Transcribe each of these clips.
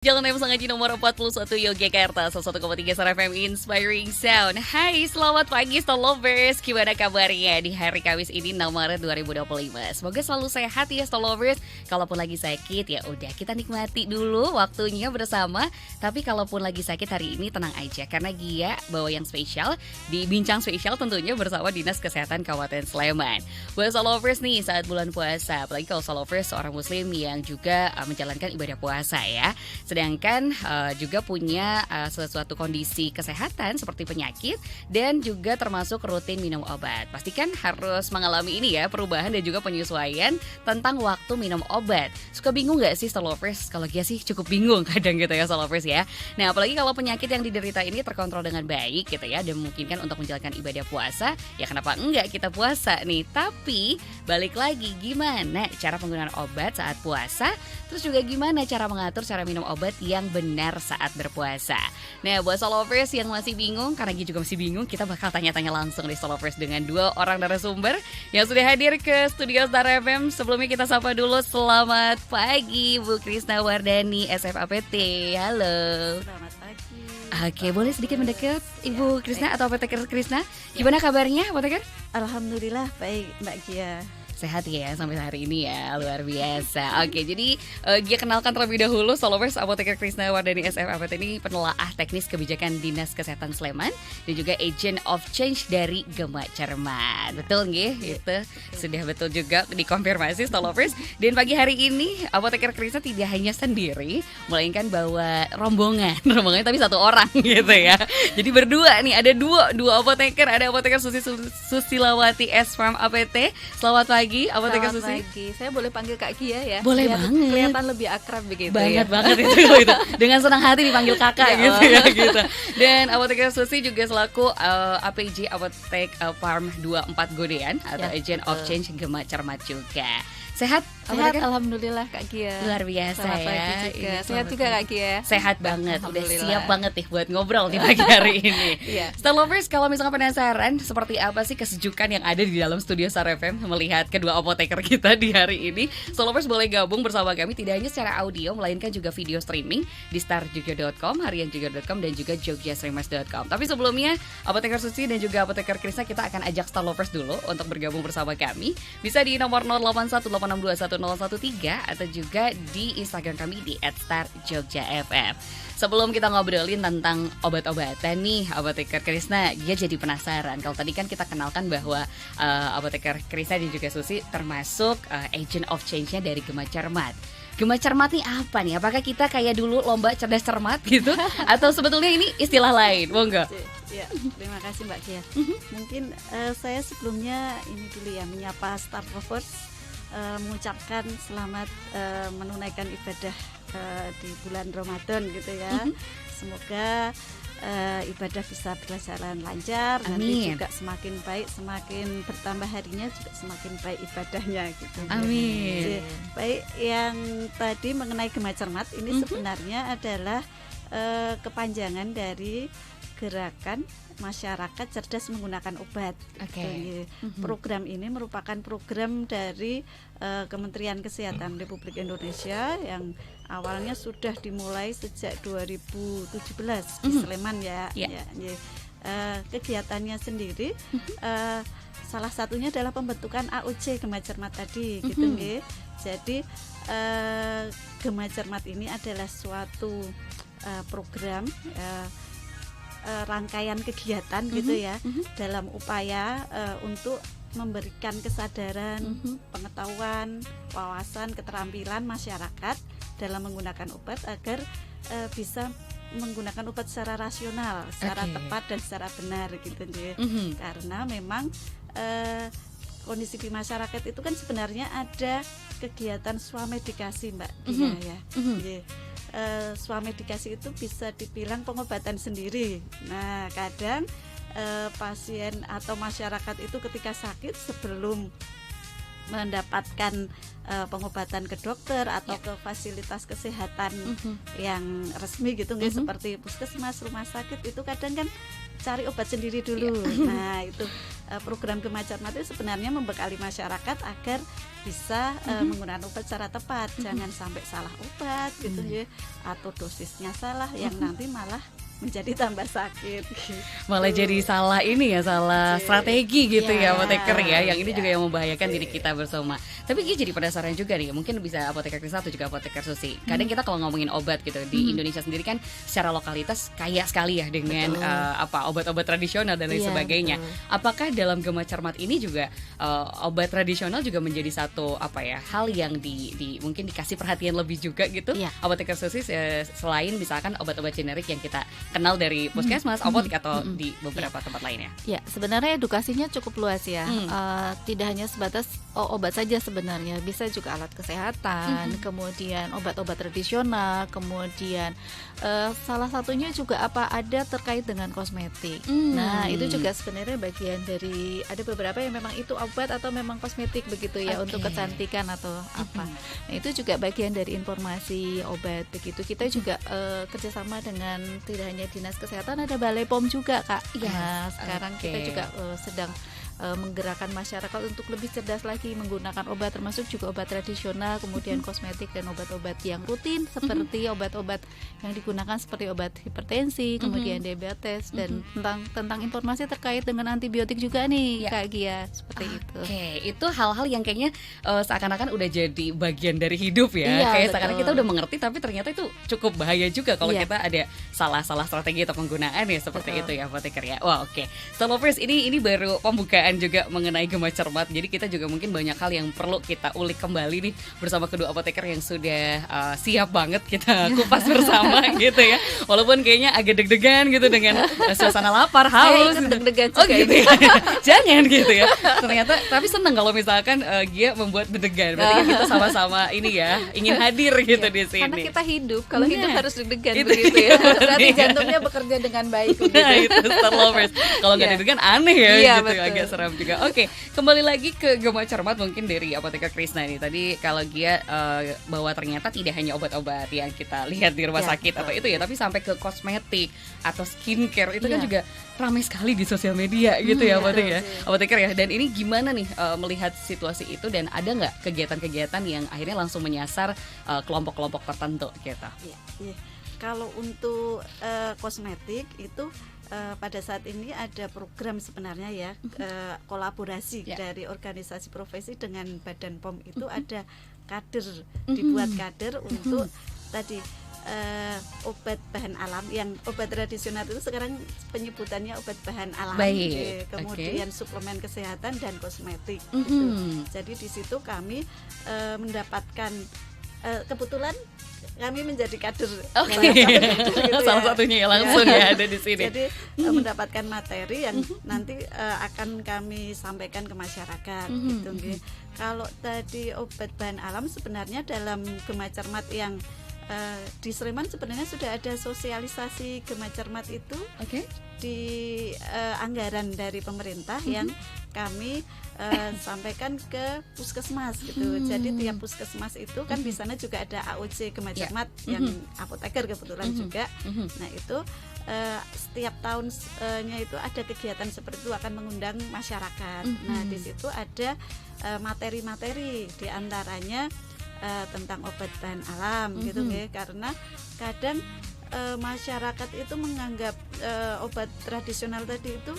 Jalan M Sangaji nomor 41 Yogyakarta 101,3 Star FM Inspiring Sound. Hai, selamat pagi Star Lovers. Gimana kabarnya di hari Kamis ini 6 Maret 2025? Semoga selalu sehat ya Star Lovers. Kalaupun lagi sakit ya udah kita nikmati dulu waktunya bersama. Tapi kalaupun lagi sakit hari ini tenang aja karena Gia bawa yang spesial di bincang spesial tentunya bersama Dinas Kesehatan Kabupaten Sleman. Buat Star Lovers nih saat bulan puasa, apalagi kalau Star Lovers seorang muslim yang juga menjalankan ibadah puasa ya. Sedangkan juga punya sesuatu kondisi kesehatan seperti penyakit dan juga termasuk rutin minum obat. Pastikan harus mengalami ini ya, perubahan dan juga penyesuaian tentang waktu minum obat. Suka bingung gak sih Star Lovers? Kalau Gia sih cukup bingung kadang gitu ya Star Lovers ya. Nah apalagi kalau penyakit yang diderita ini terkontrol dengan baik gitu ya dan memungkinkan untuk menjalankan ibadah puasa, ya kenapa enggak kita puasa nih. Tapi balik lagi gimana cara penggunaan obat saat puasa, terus juga gimana cara mengatur cara minum obat yang benar saat berpuasa. Nah buat Star Lovers yang masih bingung, karena Gia juga masih bingung, kita bakal tanya-tanya langsung di Star Lovers dengan dua orang narasumber yang sudah hadir ke studio Star FM. Sebelumnya kita sapa dulu, selamat pagi Bu Krisna Wardani SFAPT. Halo. Selamat pagi. Oke, boleh sedikit mendekat Ibu Krisna atau Apoteker Krisna? Gimana kabarnya Apoteker? Alhamdulillah baik Mbak Gia. Sehat ya sampai hari ini ya, luar biasa. Oke, jadi Gia kenalkan terlebih dahulu Star Lovers, Apoteker Krisna Wardani SFAPT ini penelaah teknis kebijakan Dinas Kesehatan Sleman dan juga Agent of Change dari Gema Cermat. Betul nggih? Itu sudah betul juga dikonfirmasi Star Lovers. Dan pagi hari ini Apoteker Krisna tidak hanya sendiri, melainkan bawa rombongannya tapi satu orang gitu ya. Jadi berdua nih, ada dua apoteker, ada Apoteker Susilawati S Farm APT. Selamat pagi. Apoteker Susi. Selamat pagi. Saya boleh panggil Kak Gia ya? Boleh banget. Kelihatan lebih akrab begitu banget ya. banget itu. Dengan senang hati dipanggil kakak gitu ya gitu. Dan Apoteker Susi juga selaku APJ Apotek Farm 24 Godean atau Ya, Agent betul. of Change Gema Cermat juga. Sehat? Sehat, Apoteker? alhamdulillah Kak Gia. Luar biasa Selamat ya. pagi juga. Iya, Sehat selamat juga pagi. Kak Gia. Sehat banget, udah Alhamdulillah. siap banget nih buat ngobrol di pagi hari ini. Iya. Star Lovers, kalau misalnya penasaran seperti apa sih kesejukan yang ada di dalam studio Star FM melihat kedua apoteker kita di hari ini, Star Lovers boleh gabung bersama kami tidak hanya secara audio melainkan juga video streaming di starjogja.com, harianjogja.com dan juga jogjastreamers.com. Tapi sebelumnya Apoteker Susi dan juga Apoteker Krisna kita akan ajak Star Lovers dulu untuk bergabung bersama kami. Bisa di nomor 0818621013 atau juga di Instagram kami di @starjogjafm. Sebelum kita ngobrolin tentang obat-obatan nih Apoteker Krisna, dia jadi penasaran. Kalau tadi kan kita kenalkan bahwa Apoteker Krisna dan juga Susi termasuk agent of change-nya dari Gema Cermat. Gema Cermat nih apa nih? Apakah kita kayak dulu lomba cerdas cermat gitu? Atau sebetulnya ini istilah lain? Monggo. Ya, terima kasih Mbak Gia. Mungkin saya sebelumnya ini dulu ya menyapa Star Lovers, mengucapkan selamat menunaikan ibadah di bulan Ramadan gitu ya. Semoga ibadah bisa berjalan lancar, nanti Amin. juga semakin baik, semakin bertambah harinya juga semakin baik ibadahnya gitu. Amin. Jadi, baik, yang tadi mengenai Gema Cermat ini sebenarnya adalah kepanjangan dari gerakan masyarakat cerdas menggunakan obat. Oke. Gitu. Program ini merupakan program dari Kementerian Kesehatan Republik Indonesia yang awalnya sudah dimulai sejak 2017 di Sleman ya. Ya. Ya. Kegiatannya sendiri salah satunya adalah pembentukan AOC Gema Cermat tadi gitu nggih. Jadi Gema Cermat ini adalah suatu program rangkaian kegiatan gitu ya dalam upaya untuk memberikan kesadaran, pengetahuan, wawasan, keterampilan masyarakat dalam menggunakan obat agar bisa menggunakan obat secara rasional, secara Oke. tepat dan secara benar gitu ya. Karena memang kondisi di masyarakat itu kan sebenarnya ada kegiatan swamedikasi Mbak Dia ya. Nggih. Swamedikasi itu bisa dibilang pengobatan sendiri. Nah, kadang pasien atau masyarakat itu ketika sakit sebelum mendapatkan pengobatan ke dokter atau ke fasilitas kesehatan yang resmi gitu nggih, seperti puskesmas, rumah sakit, itu kadang kan cari obat sendiri dulu. Nah, itu program Gema Cermat itu sebenarnya membekali masyarakat agar bisa menggunakan obat secara tepat, jangan sampai salah obat gitu ya, atau dosisnya salah yang nanti malah menjadi tambah sakit gitu. Malah jadi salah ini ya, salah strategi gitu ya apoteker ya, yang ini juga yang membahayakan diri kita bersama. Tapi Gi jadi penasaran juga nih, mungkin bisa apoteker Krisna atau juga apoteker Susi. Kadang kita kalau ngomongin obat gitu di Indonesia sendiri kan secara lokalitas kaya sekali ya dengan obat-obat tradisional dan lain sebagainya. Apakah dalam Gema Cermat ini juga obat tradisional juga menjadi satu hal yang mungkin dikasih perhatian lebih juga gitu? Apoteker Susi selain misalkan obat-obat generik yang kita kenal dari puskesmas, apotek atau di beberapa tempat lainnya. Ya, sebenarnya edukasinya cukup luas ya. Tidak hanya sebatas obat saja sebenarnya, bisa juga alat kesehatan, kemudian obat-obat tradisional, kemudian salah satunya juga ada terkait dengan kosmetik. Nah, itu juga sebenarnya bagian dari, ada beberapa yang memang itu obat atau memang kosmetik begitu ya, untuk kecantikan atau apa. Nah, itu juga bagian dari informasi obat begitu. Kita juga kerjasama dengan tidak hanya Dinas Kesehatan, ada Balai POM juga Kak. Nah, sekarang kita juga sedang menggerakkan masyarakat untuk lebih cerdas lagi menggunakan obat, termasuk juga obat tradisional, kemudian kosmetik dan obat-obat yang rutin seperti obat-obat yang digunakan seperti obat hipertensi, kemudian diabetes, dan tentang informasi terkait dengan antibiotik juga nih Kak Gia, seperti itu. Itu hal-hal yang kayaknya seakan-akan udah jadi bagian dari hidup ya. Kayak seakan-akan kita udah mengerti, tapi ternyata itu cukup bahaya juga kalau kita ada salah-salah strategi atau penggunaan ya seperti itu ya apoteker ya. Wah, So lovers, ini baru pembukaan juga mengenai Gema Cermat. Jadi kita juga mungkin banyak hal yang perlu kita ulik kembali nih bersama kedua apoteker yang sudah siap banget kita kupas bersama gitu ya. Walaupun kayaknya agak deg-degan gitu dengan suasana lapar, haus. Deg-degan juga gitu ya. Jangan gitu ya. Ternyata tapi seneng kalau misalkan Gia membuat deg-degan. Berarti kan kita sama-sama ini ya, ingin hadir gitu di sini. Karena kita hidup, kalau hidup harus deg-degan begitu ya. Berarti jantungnya bekerja dengan baik begitu. Nah, itu Star Lovers. Kalau nggak deg-degan aneh ya gitu, agak seram juga. Kembali lagi ke Gema Cermat mungkin dari apoteker Krisna nih. Tadi kalau Gia bahwa ternyata tidak hanya obat-obat yang kita lihat di rumah sakit atau itu ya, tapi sampai ke kosmetik atau skincare itu kan juga ramai sekali di sosial media gitu ya apoteker ya. Dan ini gimana nih melihat situasi itu, dan ada nggak kegiatan-kegiatan yang akhirnya langsung menyasar kelompok-kelompok tertentu gitu? Kalau untuk kosmetik itu pada saat ini ada program sebenarnya ya, kolaborasi dari organisasi profesi dengan Badan POM itu ada kader, dibuat kader untuk tadi obat bahan alam, yang obat tradisional itu sekarang penyebutannya obat bahan alam. Kemudian suplemen kesehatan dan kosmetik gitu. Jadi di situ kami mendapatkan kebetulan kami menjadi kader, salah satunya ya langsung ya ada di sini. Jadi mendapatkan materi yang nanti akan kami sampaikan ke masyarakat gitu. Kalau tadi obat bahan alam sebenarnya dalam Gema Cermat yang di Sleman sebenarnya sudah ada sosialisasi Gema Cermat itu di anggaran dari pemerintah yang kami sampaikan ke puskesmas gitu. Jadi tiap puskesmas itu kan di sana juga ada AOC Gema Cermat yang apoteker kebetulan juga. Nah itu setiap tahunnya itu ada kegiatan seperti itu, akan mengundang masyarakat. Nah di situ ada materi-materi, diantaranya tentang obat bahan alam gitu ya, karena kadang masyarakat itu menganggap obat tradisional tadi itu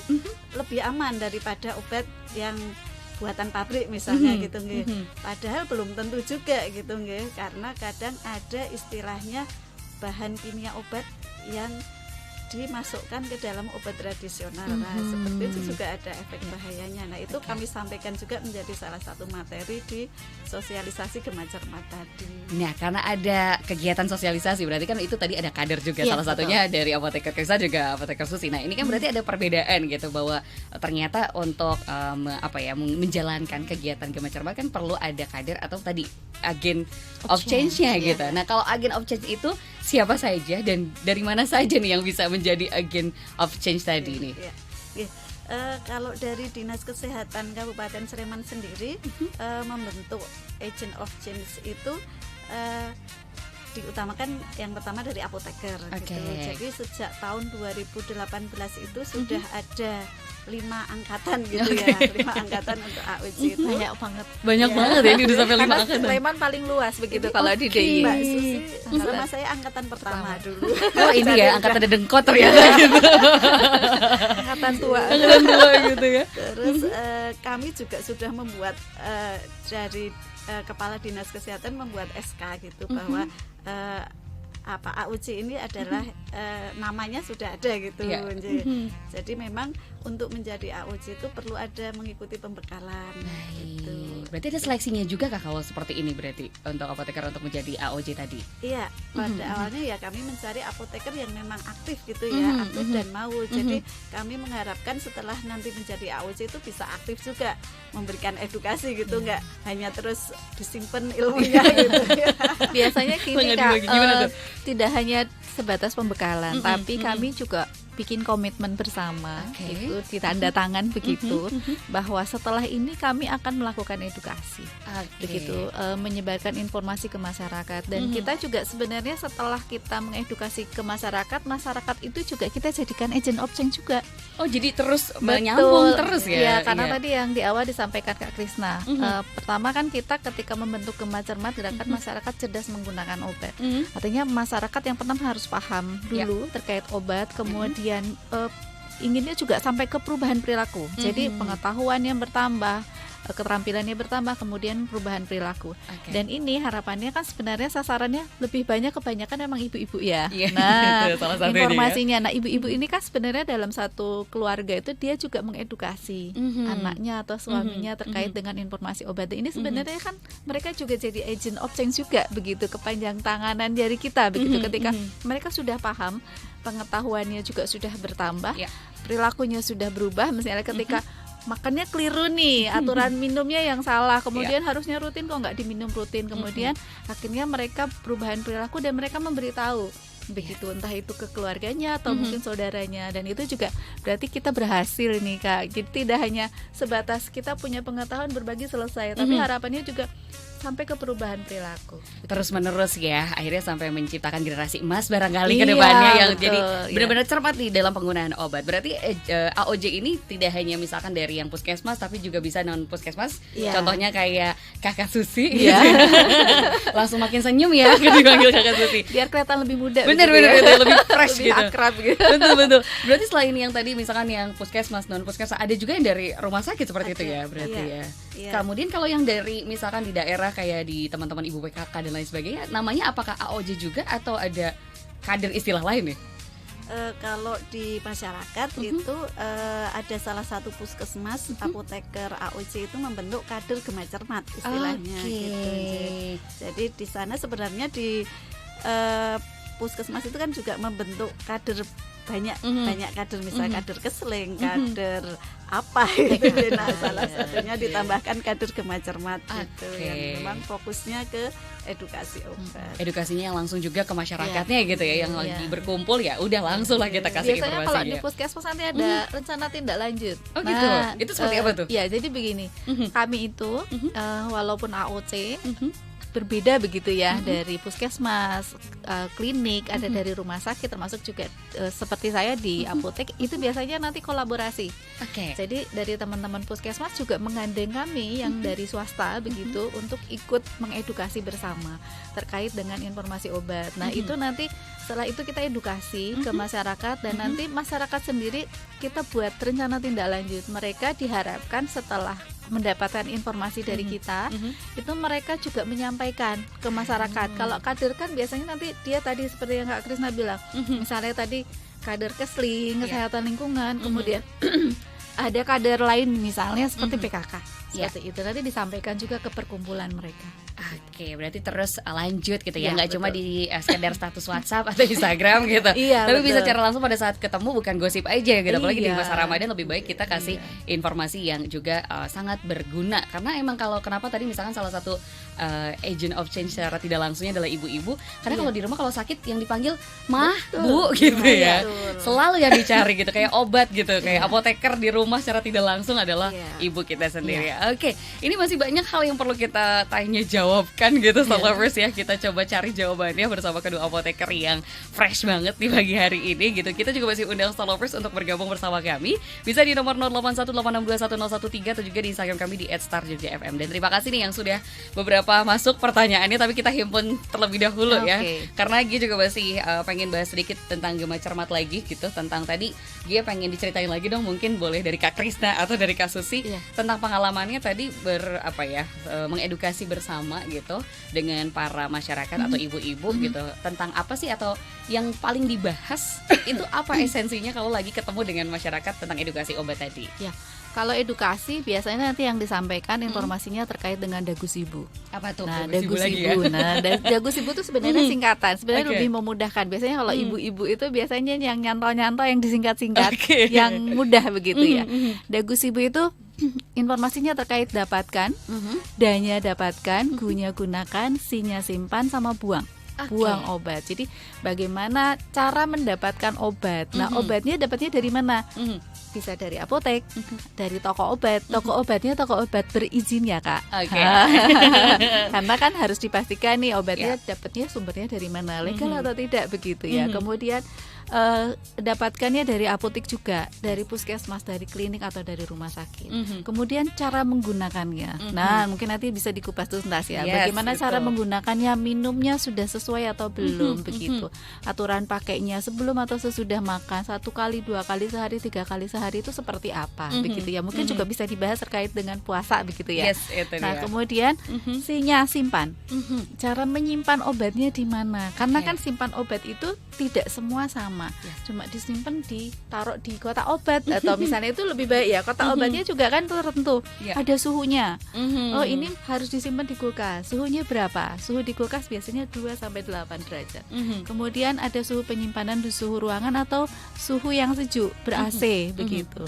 lebih aman daripada obat yang buatan pabrik misalnya gitu nggih. Padahal belum tentu juga gitu nggih, karena kadang ada istilahnya bahan kimia obat yang dimasukkan ke dalam obat tradisional. Nah, seperti itu juga ada efek bahayanya. Nah, itu kami sampaikan juga menjadi salah satu materi di sosialisasi Gema Cermat tadi. Nah, karena ada kegiatan sosialisasi, berarti kan itu tadi ada kader juga, salah satunya dari apoteker Krisna juga apoteker Susi. Nah, ini kan berarti ada perbedaan gitu, bahwa ternyata untuk menjalankan kegiatan Gema Cermat kan perlu ada kader atau tadi agen of change-nya gitu. Nah, kalau agen of change itu siapa saja dan dari mana saja nih yang bisa menjadi agen of change tadi nih? Kalau dari Dinas Kesehatan Kabupaten Sleman sendiri membentuk agent of change itu diutamakan yang pertama dari apoteker gitu. Jadi sejak tahun 2018 itu sudah ada 5 angkatan gitu ya, 5 angkatan untuk AOJ itu. Banyak banget ya, ini udah sampai 5 angkatan. Sleman paling luas begitu kalau di DI. Mbak Susi sama saya angkatan pertama dulu. Oh ini ya, angkatan dedengkot ternyata gitu. Angkatan tua gitu ya. Terus kami juga sudah membuat dari Kepala Dinas Kesehatan membuat SK gitu bahwa AOJ ini adalah namanya sudah ada gitu. Jadi memang untuk menjadi AOJ itu perlu ada mengikuti pembekalan. Gitu. Berarti ada seleksinya juga Kak kalau seperti ini berarti untuk apoteker untuk menjadi AOJ tadi? Iya, pada awalnya ya kami mencari apoteker yang memang aktif gitu ya, aktif dan mau. Jadi kami mengharapkan setelah nanti menjadi AOJ itu bisa aktif juga memberikan edukasi gitu, nggak hanya terus disimpan ilmunya gitu. Biasanya gini Kak, tidak hanya sebatas pembekalan, tapi kami juga bikin komitmen bersama gitu, ditanda tangan begitu bahwa setelah ini kami akan melakukan edukasi begitu, menyebarkan informasi ke masyarakat dan kita juga sebenarnya setelah kita mengedukasi ke masyarakat itu juga kita jadikan agent of change juga. Oh jadi terus menyambung terus ya? Iya, karena tadi yang di awal disampaikan Kak Krisna, pertama kan kita ketika membentuk Gema Cermat gerakan masyarakat cerdas menggunakan obat, artinya masyarakat yang pertama harus paham dulu terkait obat, kemudian inginnya juga sampai ke perubahan perilaku. Jadi pengetahuannya bertambah, keterampilannya bertambah, kemudian perubahan perilaku. Dan ini harapannya kan sebenarnya sasarannya lebih banyak, kebanyakan memang ibu-ibu ya. Nah, informasinya. Nah, ibu-ibu ini kan sebenarnya dalam satu keluarga itu dia juga mengedukasi anaknya atau suaminya terkait dengan informasi obat. Ini sebenarnya kan mereka juga jadi agent of change juga begitu, kepanjang tanganan dari kita begitu. Ketika mereka sudah paham, pengetahuannya juga sudah bertambah, perilakunya sudah berubah. Misalnya ketika makannya keliru nih, aturan minumnya yang salah, kemudian harusnya rutin kok nggak diminum rutin, kemudian akhirnya mereka perubahan perilaku dan mereka memberitahu begitu, entah itu ke keluarganya atau mungkin saudaranya, dan itu juga berarti kita berhasil nih Kak. Jadi tidak hanya sebatas kita punya pengetahuan berbagi selesai, tapi harapannya juga sampai ke perubahan perilaku. Terus menerus ya, akhirnya sampai menciptakan generasi emas barangkali ke depannya yang jadi benar-benar cermat nih dalam penggunaan obat. Berarti AOJ ini tidak hanya misalkan dari yang puskesmas, tapi juga bisa non puskesmas. Contohnya kayak Kakak Susi, gitu. Langsung makin senyum ya dipanggil Kakak Susi. Biar kelihatan lebih muda. Bener, lebih fresh lebih gitu. Akrab gitu. Betul. Berarti selain yang tadi misalkan yang puskesmas, non puskesmas, ada juga yang dari rumah sakit seperti itu ya, berarti ya. Kemudian kalau yang dari misalkan di daerah kayak di teman-teman ibu PKK dan lain sebagainya, namanya apakah AOJ juga atau ada kader istilah lain nih? Kalau di masyarakat itu ada salah satu puskesmas apoteker AOJ itu membentuk kader Gema Cermat istilahnya gitu. Jadi di sana sebenarnya di puskesmas itu kan juga membentuk kader banyak kader, misalnya kader keseling, kader apa gitu. Nah, salah satunya ditambahkan kader Gema Cermat gitu, yang memang fokusnya ke edukasi obat. Edukasinya yang langsung juga ke masyarakatnya gitu ya, yang lagi berkumpul ya udah langsung lah kita kasih biasanya informasinya. Kalau di puskesmas nanti ada rencana tindak lanjut. Oh gitu, itu seperti apa tuh? Ya jadi begini, kami itu walaupun AOC berbeda begitu ya, dari puskesmas, klinik, ada dari rumah sakit, termasuk juga seperti saya di apotek, itu biasanya nanti kolaborasi. Jadi dari teman-teman puskesmas juga menggandeng kami yang dari swasta begitu untuk ikut mengedukasi bersama terkait dengan informasi obat. Nah itu nanti setelah itu kita edukasi ke masyarakat, dan nanti masyarakat sendiri kita buat rencana tindak lanjut. Mereka diharapkan setelah mendapatkan informasi dari kita, itu mereka juga menyampaikan ke masyarakat. Kalau kader kan biasanya nanti dia tadi seperti yang Kak Krisna bilang, misalnya tadi kader kesling, kesehatan lingkungan, kemudian ada kader lain misalnya seperti PKK, seperti itu nanti disampaikan juga ke perkumpulan mereka. Oke, berarti terus lanjut gitu ya, Iya, nggak cuma betul. di sekedar status WhatsApp atau Instagram gitu. Iya, Tapi bisa betul. secara langsung pada saat ketemu, bukan gosip aja gitu. Apalagi di Iya. masa Ramadan lebih baik kita kasih informasi yang juga sangat berguna. Karena emang kalau kenapa tadi misalkan salah satu agent of change secara tidak langsungnya adalah ibu-ibu. Karena Iya. kalau di rumah kalau sakit yang dipanggil mah, Betul. bu gitu ya. Iya, betul. Selalu yang dicari gitu, kayak obat gitu, kayak apoteker di rumah secara tidak langsung adalah Iya. ibu kita sendiri. Oke, ini masih banyak hal yang perlu kita tanya jawabkan gitu, Star Lovers ya. Kita coba cari jawabannya bersama kedua apoteker yang fresh banget di pagi hari ini gitu. Kita juga masih undang Star Lovers untuk bergabung bersama kami. Bisa di nomor 0818621013 atau juga di Instagram kami di @starjogjafm. Dan terima kasih nih yang sudah beberapa masuk pertanyaannya, tapi kita himpun terlebih dahulu ya. Oke. Karena Gia juga masih pengen bahas sedikit tentang Gema Cermat lagi gitu. Tentang tadi Gia pengen diceritain lagi dong, mungkin boleh dari Kak Krisna atau dari Kak Susi. Iya. Tentang pengalamannya tadi mengedukasi bersama gitu dengan para masyarakat atau ibu-ibu gitu, tentang apa sih atau yang paling dibahas itu apa esensinya kalau lagi ketemu dengan masyarakat tentang edukasi obat tadi. Ya, kalau edukasi biasanya nanti yang disampaikan informasinya terkait dengan dagus ibu. Apa tuh? Nah, Dagus Ibu dagus lagi ya? ibu. Nah, dagus ibu itu sebenarnya singkatan. Sebenarnya Oke. lebih memudahkan. Biasanya kalau ibu-ibu itu biasanya yang nyantol-nyantol yang disingkat-singkat, Oke. yang mudah begitu ya. Mhm. Dagus ibu itu informasinya terkait dapatkan, danya dapatkan, gunya gunakan, sinya simpan, sama buang. Oke. Buang obat. Jadi bagaimana cara mendapatkan obat? Nah, obatnya dapatnya dari mana? Mhm. Bisa dari apotek, dari toko obat. Toko obatnya toko obat berizin ya, Kak. Oke. Karena kan harus dipastikan nih obatnya dapatnya sumbernya dari mana, legal atau tidak begitu ya. Kemudian dapatkannya dari apotek juga, dari puskesmas, dari klinik atau dari rumah sakit. Kemudian cara menggunakannya. Nah, mungkin nanti bisa dikupas tuntas ya. Yes, Bagaimana cara betul. menggunakannya, minumnya sudah sesuai atau belum begitu. Aturan pakainya sebelum atau sesudah makan, 1 kali, 2 kali sehari, 3 kali sehari itu seperti apa begitu ya. Mungkin juga bisa dibahas terkait dengan puasa begitu ya. Yes, itu Nah, dia. kemudian sinya simpan. Mhm. Cara menyimpan obatnya di mana? Karena kan simpan obat itu tidak semua sama. Cuma disimpan ditaruh di kotak obat atau misalnya itu lebih baik ya. Kotak obatnya juga kan tertentu. Ya. Ada suhunya. Mhm. Oh, ini harus disimpan di kulkas. Suhunya berapa? Suhu di kulkas biasanya 2 sampai 8 derajat. Mhm. Kemudian ada suhu penyimpanan di suhu ruangan atau suhu yang sejuk ber-AC begitu.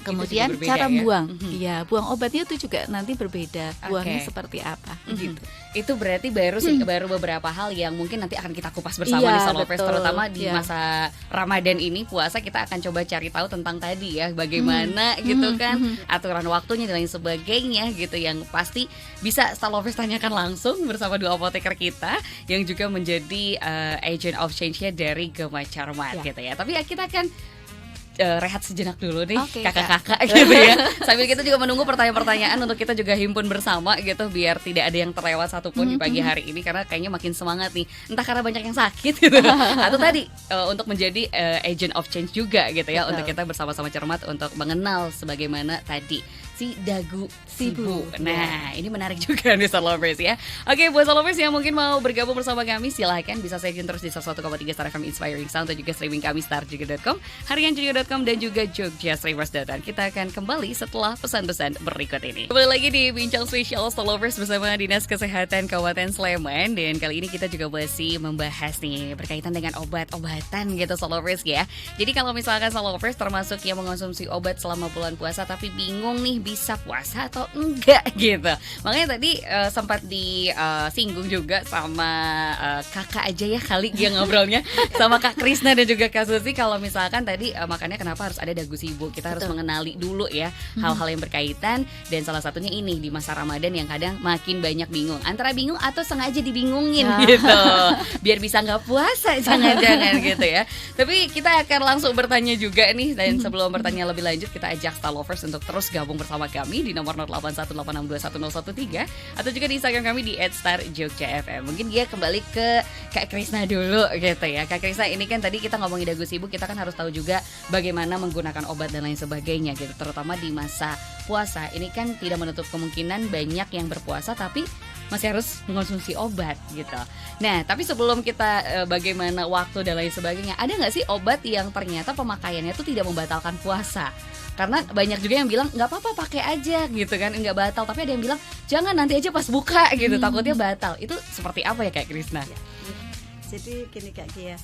Kemudian juga berbeda cara ya? buang, iya buang obatnya itu juga nanti berbeda. Buangnya Oke. seperti apa, Mhm. gitu. Itu berarti baru beberapa hal yang mungkin nanti akan kita kupas bersama Iya, di Salovers, betul. terutama di Iya. masa Ramadan ini puasa. Kita akan coba cari tahu tentang tadi ya, bagaimana gitu kan aturan waktunya dan lain sebagainya gitu, yang pasti bisa Salovers tanyakan langsung bersama dua apoteker kita yang juga menjadi agent of change-nya dari Gema Cermat Ya. gitu ya. Tapi ya kita akan rehat sejenak dulu nih, Oke, kakak-kakak gitu ya. Sambil kita juga menunggu pertanyaan-pertanyaan untuk kita juga himpun bersama gitu, biar tidak ada yang terlewat satupun di pagi hari ini, karena kayaknya makin semangat nih. Entah karena banyak yang sakit gitu atau tadi untuk menjadi agent of change juga gitu ya. Betul. Untuk kita bersama-sama cermat untuk mengenal sebagaimana tadi si dagu sibu. Nah, ini menarik juga nih Star Lovers ya. Oke, buat Star Lovers yang mungkin mau bergabung bersama kami, silahkan bisa stay tune terus di 101,3 Star FM Inspiring Sound, dan juga streaming kami starjuga.com, harianjuga.com, dan juga jogjastreamers.com. Kita akan kembali setelah pesan-pesan berikut ini. Kembali lagi di Bincang Spesial Star Lovers bersama Dinas Kesehatan Kabupaten Sleman, dan kali ini kita juga masih membahas nih berkaitan dengan obat-obatan gitu Star Lovers ya. Jadi kalau misalkan Star Lovers termasuk yang mengonsumsi obat selama bulan puasa tapi bingung nih bisa puasa atau enggak gitu. Makanya tadi sempat disinggung juga sama kakak aja ya kali dia ngobrolnya sama Kak Krisna dan juga Kak Susi, kalau misalkan tadi makanya kenapa harus ada dagu sibu. Kita harus Betul. mengenali dulu ya hal-hal yang berkaitan, dan salah satunya ini di masa Ramadan yang kadang makin banyak bingung. Antara bingung atau sengaja dibingungin gitu. Biar bisa nggak puasa jangan-jangan gitu ya. Tapi kita akan langsung bertanya juga nih, dan sebelum bertanya lebih lanjut kita ajak Star Lovers untuk terus gabung bersama kami di nomor 0818621013 atau juga di Instagram kami di @starjogjafm. Mungkin dia kembali ke Kak Krisna dulu gitu ya. Kak Krisna, ini kan tadi kita ngomongin dagu sibu, kita kan harus tahu juga bagaimana menggunakan obat dan lain sebagainya gitu, terutama di masa puasa. Ini kan tidak menutup kemungkinan banyak yang berpuasa tapi masih harus mengonsumsi obat gitu. Nah, tapi sebelum kita bagaimana waktu dan lain sebagainya, ada nggak sih obat yang ternyata pemakaiannya itu tidak membatalkan puasa? Karena banyak juga yang bilang nggak apa-apa pakai aja gitu kan, nggak batal. Tapi ada yang bilang jangan nanti aja pas buka gitu, takutnya batal. Itu seperti apa ya Kak Krisna? Ya. Jadi gini Kak Gia,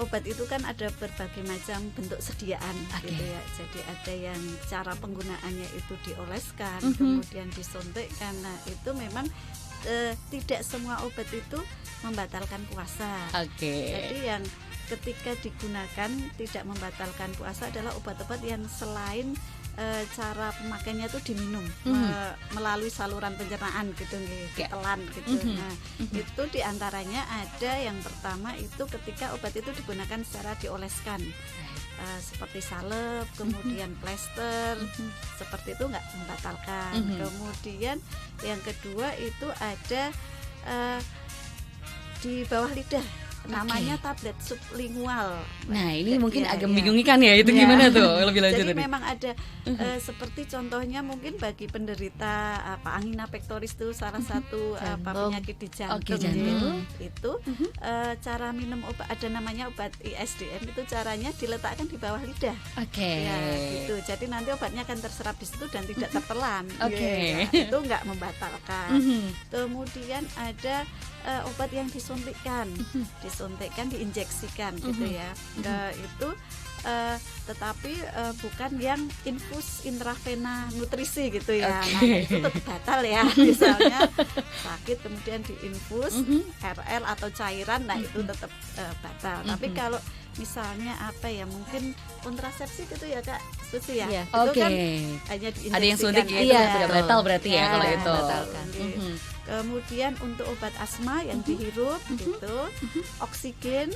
obat itu kan ada berbagai macam bentuk sediaan gitu ya. Jadi ada yang cara penggunaannya itu dioleskan, kemudian disuntikkan. Nah itu memang tidak semua obat itu membatalkan puasa. Jadi yang ketika digunakan tidak membatalkan puasa adalah obat-obat yang selain cara pemakaiannya itu diminum melalui saluran pencernaan gitu nih, ditelan gitu. Nah, itu diantaranya ada yang pertama itu ketika obat itu digunakan secara dioleskan. Seperti salep, kemudian plester, seperti itu nggak membatalkan. Kemudian yang kedua itu ada di bawah lidah, namanya tablet sublingual. Nah ini mungkin agak membingungkan ya, itu gimana tuh lebih lanjut. Jadi memang ada seperti contohnya mungkin bagi penderita angina pectoris itu salah satu penyakit di jantung. Itu cara minum obat, ada namanya obat ISDM, itu caranya diletakkan di bawah lidah. Ya, gitu. Jadi nanti obatnya akan terserap di situ dan tidak tertelan. Ya, itu nggak membatalkan. Kemudian ada obat yang disuntikkan, diinjeksikan gitu ya. Itu tetapi bukan yang infus intravena nutrisi gitu ya. Nah itu tetap batal ya. Misalnya sakit kemudian diinfus RL atau cairan, nah itu tetap batal. Tapi kalau misalnya apa ya, mungkin kontrasepsi gitu ya Kak Susi ya. Itu kan hanya diinjeksikan. Ada yang suntik ya, itu sudah batal berarti ya kalau itu. Kemudian untuk obat asma yang dihirup gitu, oksigen,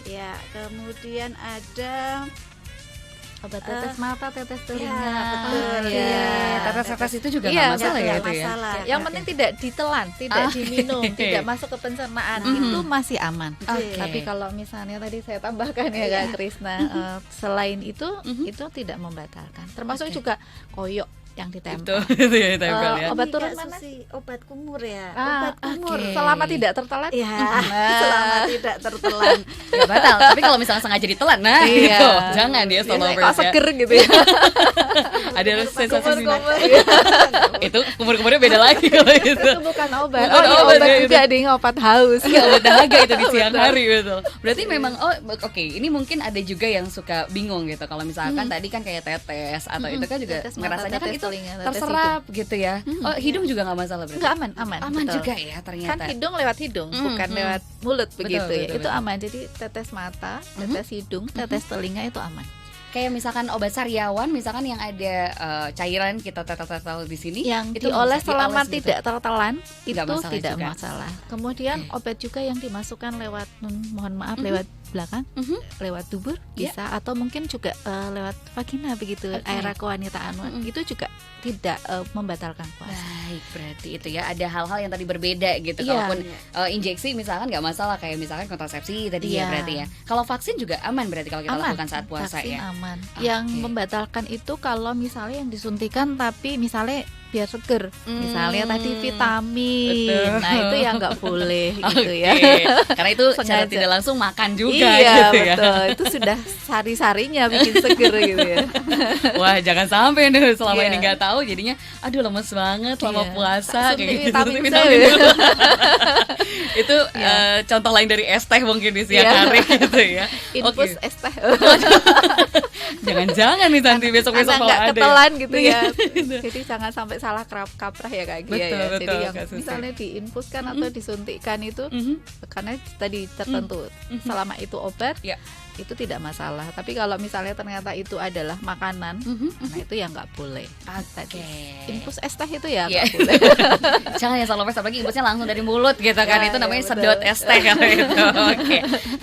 ya. Kemudian ada obat tetes mata, tetes telinga, tetes itu juga nggak masalah ya itu ya. Yang penting tidak ditelan, tidak diminum, tidak masuk ke pencernaan, itu masih aman. Tapi kalau misalnya tadi saya tambahkan ya Kak Krisna, selain itu tidak membatalkan. Termasuk juga koyok yang ditempel. Itu ya ditempel ya. Obat turun mana? Obat kumur ya. Obat kumur selama tidak tertelan. Ya, selama tidak tertelan. Nggak batal. Tapi kalau misalnya sengaja ditelan, nah gitu. Jangan dia Stolovers ya. Kok seger gitu ya. Ada sensasi itu kumur-kumurnya beda lagi kalau itu. Itu bukan obat. Obat juga ding, obat haus. Obat dahaga itu di siang hari betul. Berarti memang ini mungkin ada juga yang suka bingung gitu. Kalau misalkan tadi kan kayak tetes atau itu kan juga ngerasanya kan itu terserap gitu ya. Hidung juga nggak masalah berarti? Nggak, aman juga ya ternyata. Kan hidung lewat hidung, bukan lewat mulut begitu ya. Itu aman. Jadi tetes mata, tetes hidung, tetes telinga itu aman. Kayak misalkan obat sariawan, misalkan yang ada cairan kita tetel di sini, yang itu dioles selama gitu. tidak tertelan, itu masalah tidak juga. Masalah. Kemudian obat juga yang dimasukkan lewat lewat belakang, lewat dubur bisa, atau mungkin juga lewat vagina begitu, area kewanitaan, itu juga tidak membatalkan puasa. Baik, berarti itu ya ada hal-hal yang tadi berbeda gitu. Kalaupun injeksi misalkan nggak masalah, kayak misalkan kontrasepsi tadi ya berarti ya. Kalau vaksin juga aman berarti kalau kita lakukan saat puasa vaksin ya. Aman. Yang membatalkan itu kalau misalnya yang disuntikan tapi misalnya biar seger, misalnya tadi vitamin. Betul. Nah itu yang nggak boleh gitu ya. Karena itu secara tidak langsung makan juga gitu ya. Betul. Itu sudah sari-sarinya bikin seger gitu ya. Wah jangan sampai nih selama ini nggak tahu jadinya aduh lemes banget selama puasa kayak gitu. Vitamin itu contoh lain dari es teh mungkin di siang hari gitu ya. Infus es teh. Jangan-jangan nih nanti besok-besok kalau nggak ada ketelan gitu ya. Jadi jangan sampai salah kaprah ya Kak Gia ya. Betul, jadi yang misalnya diinfuskan atau disuntikkan itu karena tadi tertentu selama itu obat itu tidak masalah. Tapi kalau misalnya ternyata itu adalah makanan, nah itu yang nggak boleh. Infus es teh itu ya nggak boleh. Jangan ya Stolovers, apalagi infusnya langsung dari mulut gitu kan. Itu namanya sedot es teh kalau itu.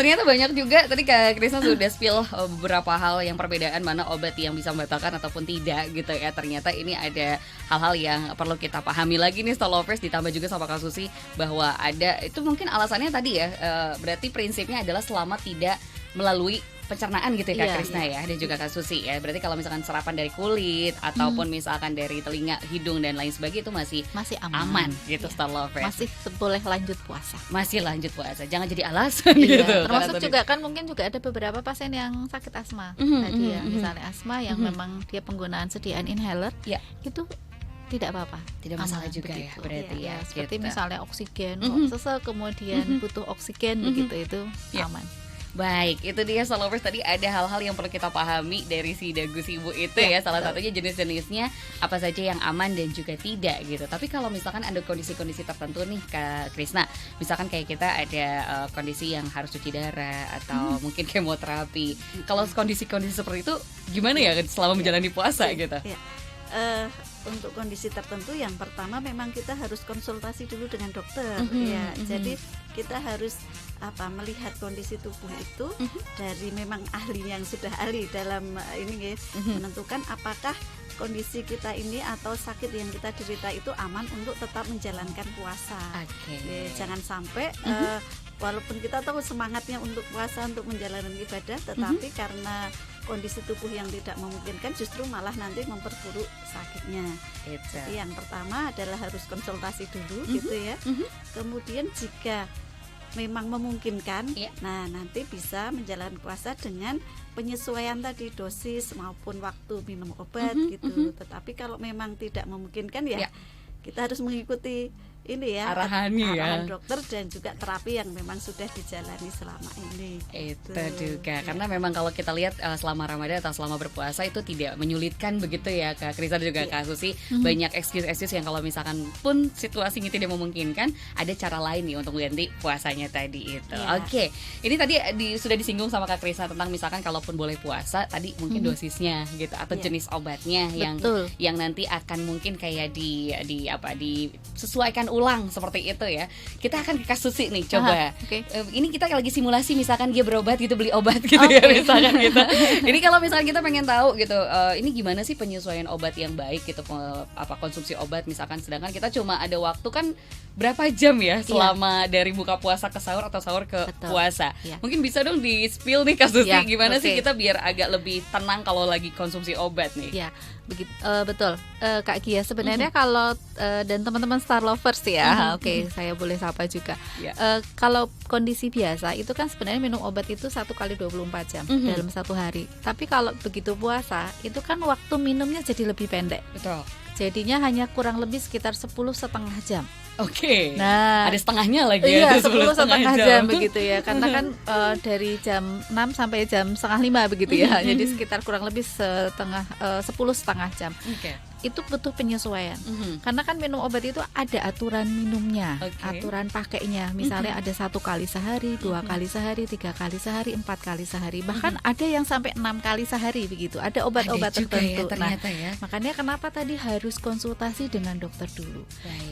Ternyata banyak juga tadi Kak Krisna sudah spill beberapa hal yang perbedaan mana obat yang bisa membatalkan ataupun tidak gitu ya. Ternyata ini ada hal-hal yang perlu kita pahami lagi nih Stolovers, ditambah juga sama Kak Susi bahwa ada itu mungkin alasannya tadi ya, berarti prinsipnya adalah selama tidak melalui pencernaan gitu ya Kak Iya, Krisna ya, dan juga Kak Susi ya. Berarti kalau misalkan serapan dari kulit ataupun misalkan dari telinga, hidung dan lain sebagainya itu masih aman gitu, Iya. Star Lovers. Masih boleh lanjut puasa. Masih lanjut puasa, jangan jadi alasan Iya, gitu. termasuk Karena juga kan mungkin juga ada beberapa pasien yang sakit asma tadi ya, misalnya asma yang memang dia penggunaan sediaan inhaler, Ya. itu tidak apa-apa, tidak masalah aman, juga ya begitu. berarti ya. Seperti gitu. misalnya oksigen, sesek kemudian butuh oksigen begitu, itu Ya. aman. Baik, itu dia Star Lovers, tadi ada hal-hal yang perlu kita pahami dari si dagu sibu itu ya. Ya, Salah betul. satunya jenis-jenisnya apa saja yang aman dan juga tidak gitu. Tapi kalau misalkan ada kondisi-kondisi tertentu nih Kak Krisna, misalkan kayak kita ada kondisi yang harus cuci darah atau mungkin kemoterapi. Kalau kondisi-kondisi seperti itu gimana ya selama menjalani puasa gitu? Ya. Untuk kondisi tertentu yang pertama memang kita harus konsultasi dulu dengan dokter ya. Jadi kita harus melihat kondisi tubuh itu dari memang ahli yang sudah ahli dalam ini guys, menentukan apakah kondisi kita ini atau sakit yang kita derita itu aman untuk tetap menjalankan puasa. Oke. Jangan sampai walaupun kita tahu semangatnya untuk puasa untuk menjalankan ibadah, tetapi karena kondisi tubuh yang tidak memungkinkan justru malah nanti memperburuk sakitnya. Jadi yang pertama adalah harus konsultasi dulu gitu ya. Kemudian jika memang memungkinkan, nah nanti bisa menjalankan puasa dengan penyesuaian tadi dosis maupun waktu minum obat gitu. Tetapi kalau memang tidak memungkinkan ya kita harus mengikuti ini ya arahan dokter dan juga terapi yang memang sudah dijalani selama ini. Itu juga karena memang kalau kita lihat selama Ramadan atau selama berpuasa itu tidak menyulitkan begitu ya Kak Krisa dan juga Kak Susi. Banyak excuse yang kalau misalkan pun situasinya tidak memungkinkan, ada cara lain nih untuk mengganti puasanya tadi itu. Oke. Ini tadi sudah disinggung sama Kak Krisa tentang misalkan kalaupun boleh puasa tadi mungkin dosisnya gitu atau jenis obatnya yang nanti akan mungkin kayak disesuaikan ulang seperti itu ya. Kita akan ke Kak Susi nih coba. Ini kita lagi simulasi misalkan dia berobat gitu, beli obat gitu ya misalkan gitu. Ini kalau misalkan kita pengen tahu gitu, ini gimana sih penyesuaian obat yang baik gitu, konsumsi obat misalkan, sedangkan kita cuma ada waktu kan berapa jam ya selama dari buka puasa ke sahur atau sahur ke puasa. Mungkin bisa dong di spill nih Kak Susi, gimana sih kita biar agak lebih tenang kalau lagi konsumsi obat nih. Begitu, betul Kak Gia, sebenarnya kalau dan teman-teman Star Lovers ya, saya boleh sapa juga. Kalau kondisi biasa itu kan sebenarnya minum obat itu 1 kali 24 jam dalam satu hari. Tapi kalau begitu puasa itu kan waktu minumnya jadi lebih pendek. Betul. Jadinya hanya kurang lebih sekitar 10,5 jam. Nah, ada setengahnya lagi ya. 10,5 jam begitu ya. Karena kan dari jam 6 sampai jam setengah 5 begitu ya. Jadi sekitar kurang lebih 10,5 jam. Itu butuh penyesuaian. Karena kan minum obat itu ada aturan minumnya, aturan pakainya. Misalnya ada 1 kali sehari, 2 kali sehari, 3 kali sehari, 4 kali sehari. Bahkan ada yang sampai 6 kali sehari begitu. Ada obat-obat tertentu. Makanya kenapa tadi harus konsultasi dengan dokter dulu.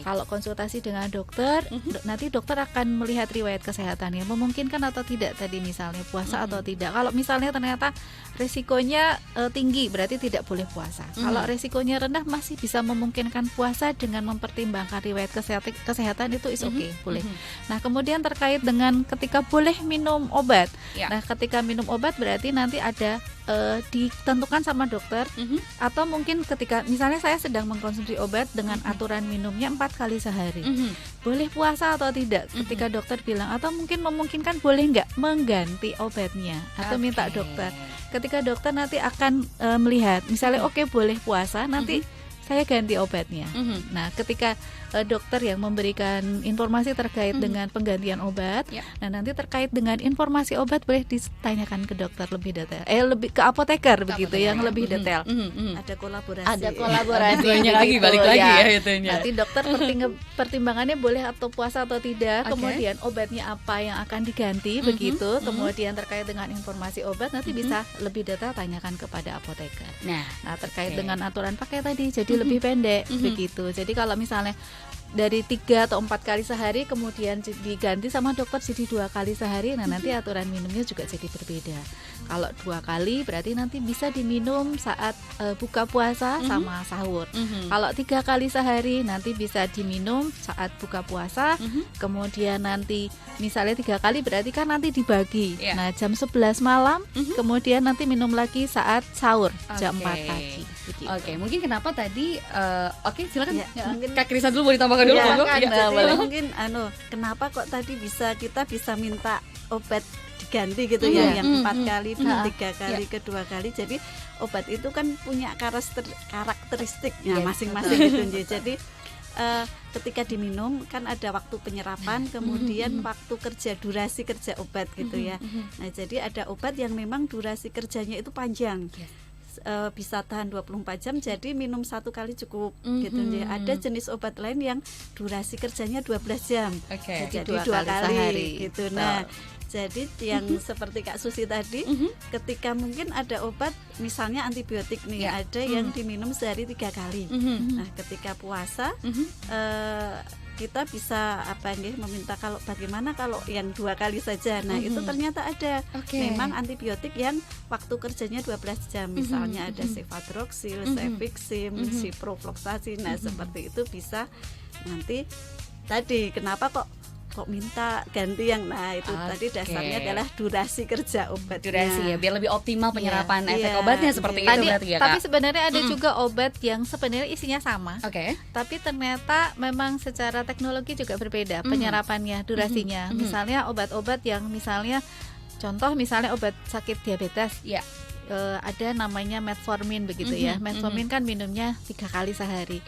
Kalau konsultasi dengan dokter, nanti dokter akan melihat riwayat kesehatannya, memungkinkan atau tidak tadi misalnya puasa atau tidak. Kalau misalnya ternyata resikonya tinggi, berarti tidak boleh puasa. Kalau resikonya rendah, masih bisa memungkinkan puasa dengan mempertimbangkan riwayat kesehatan itu is okay, boleh. Nah, kemudian terkait dengan ketika boleh minum obat. Nah, ketika minum obat berarti nanti ada ditentukan sama dokter, atau mungkin ketika misalnya saya sedang mengkonsumsi obat dengan aturan minumnya 4 kali sehari, boleh puasa atau tidak? Ketika dokter bilang atau mungkin memungkinkan, boleh nggak mengganti obatnya atau minta dokter. Ketika dokter nanti akan melihat misalnya boleh puasa, nanti saya ganti obatnya. Nah, ketika dokter yang memberikan informasi terkait dengan penggantian obat, nah nanti terkait dengan informasi obat boleh ditanyakan ke dokter lebih detail, lebih ke apoteker begitu yang lebih detail. Ada kolaborasi. Ada kolaborasi. Lagi balik lagi ya itunya. Nanti dokter pertimbangannya boleh atau puasa atau tidak, kemudian obatnya apa yang akan diganti begitu, kemudian terkait dengan informasi obat nanti bisa lebih detail tanyakan kepada apoteker. Nah, terkait dengan aturan pakai tadi jadi lebih pendek begitu. Jadi kalau misalnya dari 3 atau 4 kali sehari kemudian diganti sama dokter jadi 2 kali sehari, nah nanti aturan minumnya juga jadi berbeda. Kalau 2 kali berarti nanti bisa diminum saat buka puasa sama sahur. Kalau 3 kali sehari nanti bisa diminum saat buka puasa, kemudian nanti misalnya 3 kali berarti kan nanti dibagi. Nah jam 11 malam, kemudian nanti minum lagi saat sahur jam 4 pagi. Oke, mungkin kenapa tadi silakan. Mungkin Kak Krisa dulu mau ditambahkan dulu. Mungkin kenapa kok tadi kita bisa minta obat diganti gitu ya, yang 4 kali, 3 kali, ke 2 kali. Jadi obat itu kan punya karakteristiknya masing-masing gitu. Jadi ketika diminum kan ada waktu penyerapan, kemudian waktu kerja, durasi kerja obat gitu ya. Nah, jadi ada obat yang memang durasi kerjanya itu panjang. Bisa tahan 24 jam, jadi minum 1 kali cukup gitu. Jadi ada jenis obat lain yang durasi kerjanya 12 jam. Jadi 2 kali sehari gitu. Nah, jadi yang seperti Kak Susi tadi, ketika mungkin ada obat misalnya antibiotik nih, ada yang diminum sehari 3 kali. Nah, ketika puasa kita bisa meminta kalau bagaimana kalau yang 2 kali saja. Nah, itu ternyata ada memang antibiotik yang waktu kerjanya 12 jam. Misalnya ada cefadroxil, cefixim, ciprofloxacin. Nah, seperti itu bisa nanti tadi kenapa kok minta ganti yang itu tadi dasarnya adalah durasi kerja obatnya. Durasi ya, biar lebih optimal penyerapan efek obatnya seperti itu berarti ya, Kak. Tapi sebenarnya ada juga obat yang sebenarnya isinya sama. Tapi ternyata memang secara teknologi juga berbeda penyerapannya, durasinya. Misalnya obat-obat yang misalnya obat sakit diabetes. Ada namanya metformin begitu ya. Metformin kan minumnya 3 kali sehari.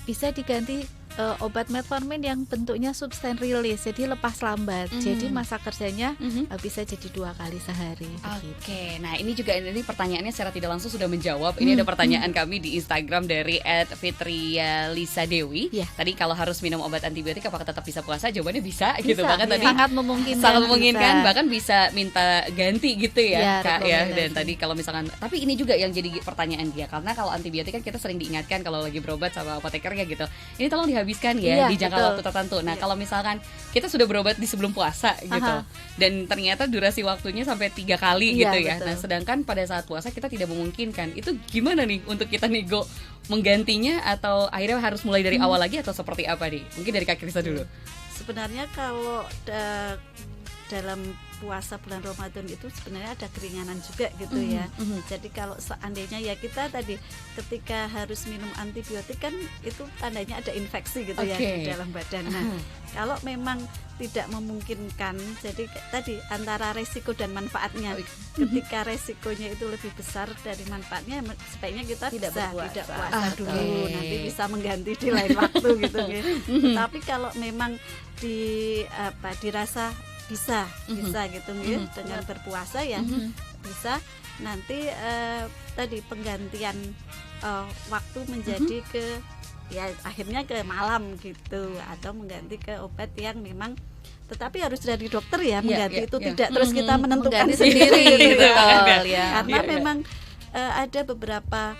Bisa diganti obat metformin yang bentuknya sustained release, jadi lepas lambat. Jadi masa kerjanya bisa jadi 2 kali sehari. Nah ini juga pertanyaannya secara tidak langsung sudah menjawab. Ini ada pertanyaan kami di Instagram dari @fitrialisadewi. Tadi kalau harus minum obat antibiotik apakah tetap bisa puasa? Jawabannya bisa gitu. Bahkan tadi sangat memungkinkan. Sangat memungkinkan, bahkan bisa minta ganti gitu ya, Kak ya. Dan tadi kalau misalkan, tapi ini juga yang jadi pertanyaan dia, karena kalau antibiotik kan kita sering diingatkan kalau lagi berobat sama apotekernya gitu, ini tolong dihabiskan ya di jangka waktu tertentu. Nah kalau misalkan kita sudah berobat di sebelum puasa gitu, dan ternyata durasi waktunya sampai 3 kali gitu ya. Nah sedangkan pada saat puasa kita tidak memungkinkan, itu gimana nih untuk kita nego menggantinya, atau akhirnya harus mulai dari awal lagi, atau seperti apa nih? Mungkin dari Kak Krisa dulu. Sebenarnya kalau dalam puasa bulan Ramadan itu sebenarnya ada keringanan juga gitu ya. Jadi kalau seandainya ya kita tadi ketika harus minum antibiotik kan itu tandanya ada infeksi gitu ya di dalam badan. Nah, kalau memang tidak memungkinkan, jadi tadi antara resiko dan manfaatnya. Ketika resikonya itu lebih besar dari manfaatnya, sebaiknya kita tidak puasa dulu, nanti bisa mengganti di lain waktu gitu ya. Tapi kalau memang dirasa bisa gitu ya, dengan berpuasa ya bisa nanti tadi penggantian waktu menjadi akhirnya ke malam gitu, atau mengganti ke obat yang memang tetapi harus dari dokter ya, mengganti itu tidak terus kita menentukan sendiri gitu. Karena memang ada beberapa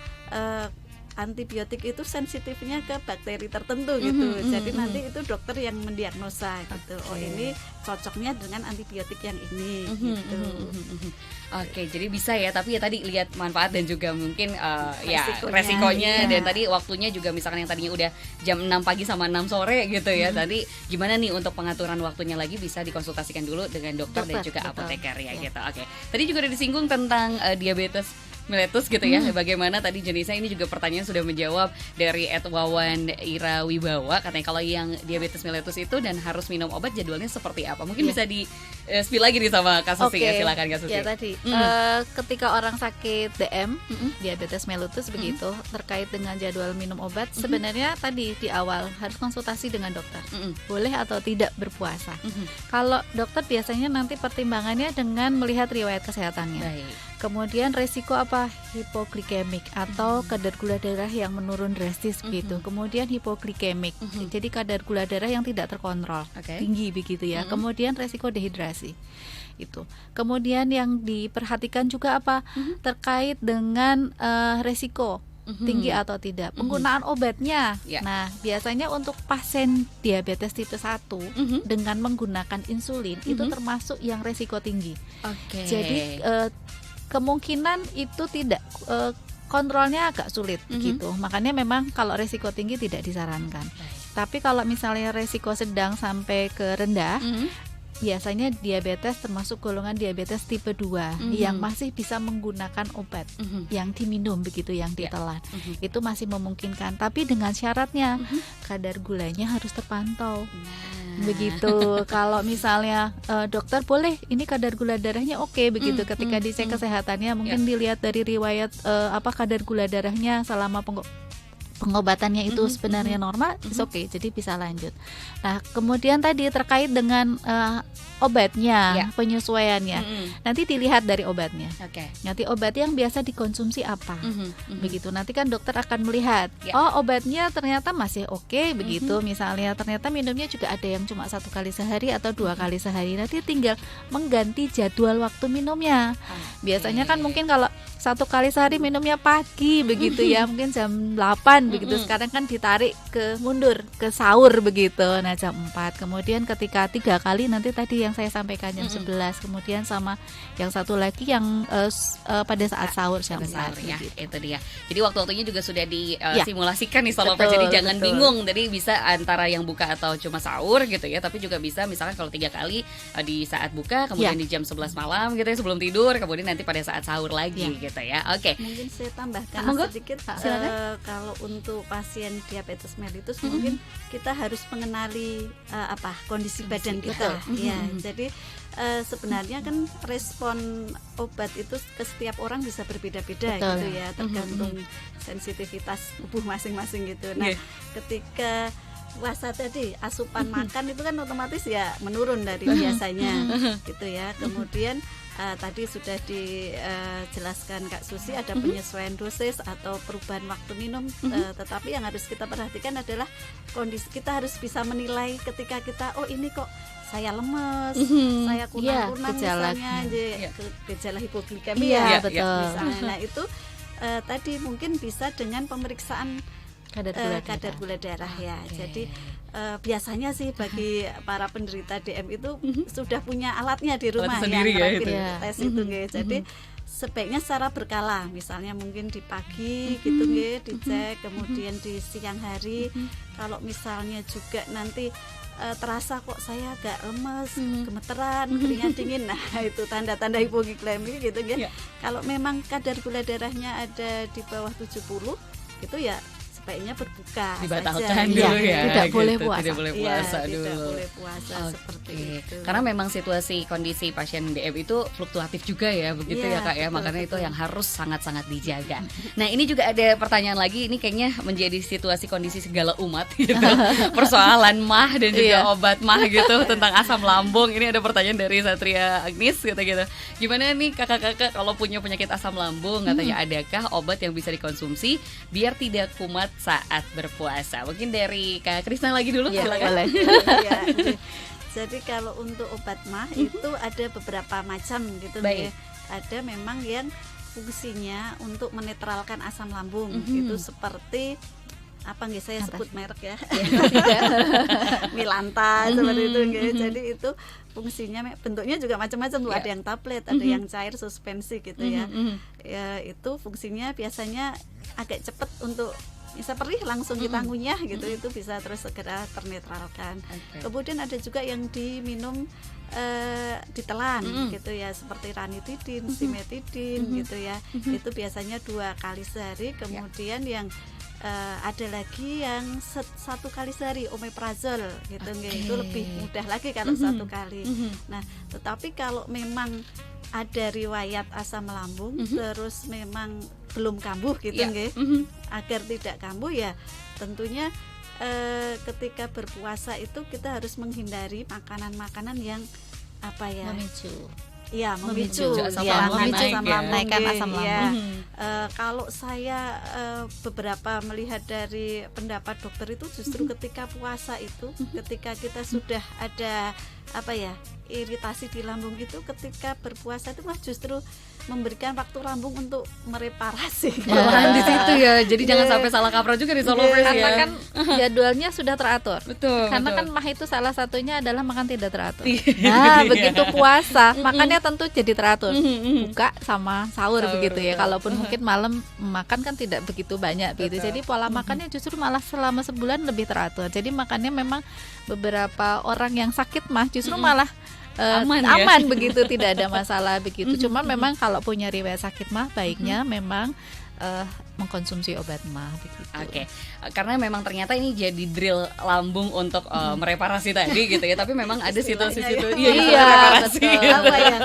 antibiotik itu sensitifnya ke bakteri tertentu gitu. Jadi nanti itu dokter yang mendiagnosa gitu. Oh ini cocoknya dengan antibiotik yang ini gitu. Jadi bisa ya, tapi ya tadi lihat manfaat dan juga mungkin resikonya. Dan tadi waktunya juga misalkan yang tadinya udah jam 6 pagi sama 6 sore gitu ya. Tadi gimana nih untuk pengaturan waktunya lagi, bisa dikonsultasikan dulu dengan dokter dan juga apoteker ya gitu. Tadi juga udah disinggung tentang diabetes mellitus gitu ya. Bagaimana tadi jenisnya, ini juga pertanyaan sudah menjawab dari @wawan Ira Wibawa. Katanya kalau yang diabetes mellitus itu dan harus minum obat, jadwalnya seperti apa? Mungkin bisa di spill lagi nih sama Kak Susi ya. Silakan Kak Susi. Ya tadi ketika orang sakit DM, diabetes mellitus begitu, terkait dengan jadwal minum obat, sebenarnya tadi di awal harus konsultasi dengan dokter. Boleh atau tidak berpuasa. Kalau dokter biasanya nanti pertimbangannya dengan melihat riwayat kesehatannya. Kemudian resiko apa? Hipoglikemik atau kadar gula darah yang menurun drastis begitu. Kemudian hipoglikemik, jadi kadar gula darah yang tidak terkontrol, tinggi begitu ya. Kemudian resiko dehidrasi itu. Kemudian yang diperhatikan juga apa? Terkait dengan resiko tinggi atau tidak. Penggunaan obatnya. Nah, biasanya untuk pasien diabetes tipe 1 dengan menggunakan insulin itu termasuk yang resiko tinggi. Jadi kemungkinan itu tidak kontrolnya agak sulit gitu. Makanya memang kalau resiko tinggi tidak disarankan. Tapi kalau misalnya resiko sedang sampai ke rendah, biasanya diabetes termasuk golongan diabetes tipe 2 yang masih bisa menggunakan obat yang diminum begitu, yang ditelan. Itu masih memungkinkan, tapi dengan syaratnya kadar gulanya harus terpantau. Begitu. Kalau misalnya dokter boleh ini kadar gula darahnya oke, begitu. Ketika dicek kesehatannya mungkin dilihat dari riwayat kadar gula darahnya selama pengobatannya itu sebenarnya normal, oke, jadi bisa lanjut. Nah, kemudian tadi terkait dengan obatnya, penyesuaiannya, nanti dilihat dari obatnya. Nanti obat yang biasa dikonsumsi apa, begitu. Nanti kan dokter akan melihat, oh obatnya ternyata masih oke, begitu. Misalnya ternyata minumnya juga ada yang cuma 1 kali sehari atau 2 kali sehari. Nanti tinggal mengganti jadwal waktu minumnya. Biasanya kan mungkin kalau 1 kali sehari minumnya pagi, begitu ya, mungkin jam 8 begitu. Sekarang kan ditarik mundur ke sahur begitu. Nah, jam 4. Kemudian ketika 3 kali nanti tadi yang saya sampaikan jam 11. Kemudian sama yang satu lagi yang pada saat sahur jam 4 ya, gitu. itu dia. Jadi waktu-waktunya juga sudah disimulasikan nih sama Pak. Jadi jangan bingung. Jadi bisa antara yang buka atau cuma sahur gitu ya, tapi juga bisa misalkan kalau 3 kali di saat buka, kemudian di jam 11 malam gitu ya sebelum tidur, kemudian nanti pada saat sahur lagi gitu ya. Oke. Mungkin saya tambahkan sedikit kalau untuk pasien diabetes mellitus mungkin kita harus mengenali kondisi badan kita. Ya, jadi sebenarnya kan respon obat itu ke setiap orang bisa berbeda-beda gitu ya, tergantung sensitivitas tubuh masing-masing gitu. Nah, ketika puasa tadi asupan makan itu kan otomatis ya menurun dari biasanya gitu ya. Kemudian tadi sudah dijelaskan Kak Susi ada penyesuaian dosis atau perubahan waktu minum, tetapi yang harus kita perhatikan adalah kondisi. Kita harus bisa menilai ketika kita ini kok saya lemes, saya kurang-kurang misalnya gejala hipoglikemia misalnya. Nah, itu tadi mungkin bisa dengan pemeriksaan kadar gula darah ya. Jadi biasanya sih bagi para penderita DM itu sudah punya alatnya di rumah yang rapid tes itu nggih. Jadi sebaiknya secara berkala, misalnya mungkin di pagi gitu nggih dicek, kemudian di siang hari. Kalau misalnya juga nanti terasa kok saya agak lemes, gemeteran, keringat dingin, nah itu tanda-tanda hipoglikemia gitu nggih. Kalau memang kadar gula darahnya ada di bawah 70 itu ya sebaiknya berbuka dibatalkan saja. dulu ya, tidak gitu. boleh puasa. Tidak boleh puasa dulu. Tidak boleh puasa seperti itu. Karena memang situasi kondisi pasien DM itu fluktuatif juga ya, begitu ya Kak ya. Makanya itu yang harus sangat-sangat dijaga. Nah, ini juga ada pertanyaan lagi, ini kayaknya menjadi situasi kondisi segala umat gitu. Persoalan mah dan juga obat mah gitu tentang asam lambung. Ini ada pertanyaan dari Satria Agnis gitu. Gimana nih kakak-kakak kalau punya penyakit asam lambung, katanya adakah obat yang bisa dikonsumsi biar tidak kumat saat berpuasa? Mungkin dari Kak Krisna lagi dulu, silakan. Jadi kalau untuk obat mah itu ada beberapa macam gitu nih. Ada memang yang fungsinya untuk menetralkan asam lambung. Itu seperti saya sebut merek ya. Milanta seperti itu gitu. Jadi itu fungsinya bentuknya juga macam-macam tuh, ada yang tablet, ada yang cair suspensi gitu ya. Ya itu fungsinya biasanya agak cepat untuk bisa perih langsung kita ngunyah gitu, itu bisa terus segera ternetralkan. Kemudian ada juga yang diminum ditelan gitu ya, seperti ranitidin, simetidin gitu ya. Itu biasanya 2 kali sehari. Kemudian yang ada lagi yang 1 kali sehari, omeprazol gitu. Itu lebih mudah lagi kalau 1 kali. Nah, tetapi kalau memang ada riwayat asam lambung terus memang belum kambuh gitu nggih. Agar tidak kambuh ya tentunya ketika berpuasa itu kita harus menghindari makanan-makanan yang memicu naikkan asam lambung. Kalau saya beberapa melihat dari pendapat dokter itu justru ketika puasa itu ketika kita sudah ada apa ya, iritasi di lambung itu ketika berpuasa itu mah justru memberikan waktu lambung untuk mereparasi. Malahan di situ ya. Jadi jangan sampai salah kaprah juga di Solovers ya. Karena kan jadwalnya sudah teratur. Betul. Karena betul. kan mah itu salah satunya adalah makan tidak teratur. Iya. Nah, begitu puasa, makannya tentu jadi teratur. Buka sama sahur begitu ya. betul. Kalaupun mungkin malam makan kan tidak begitu banyak begitu. Betul. Jadi pola makannya justru malah selama sebulan lebih teratur. Jadi makannya memang beberapa orang yang sakit mah justru malah Aman ya? begitu, tidak ada masalah begitu. Cuma memang kalau punya riwayat sakit mah baiknya memang mengkonsumsi obat mah begitu. Oke, karena memang ternyata ini jadi drill lambung untuk mereparasi tadi gitu ya. Tapi memang ada situasi-situasi Iya, reparasi. betul. Gitu. Apa ya,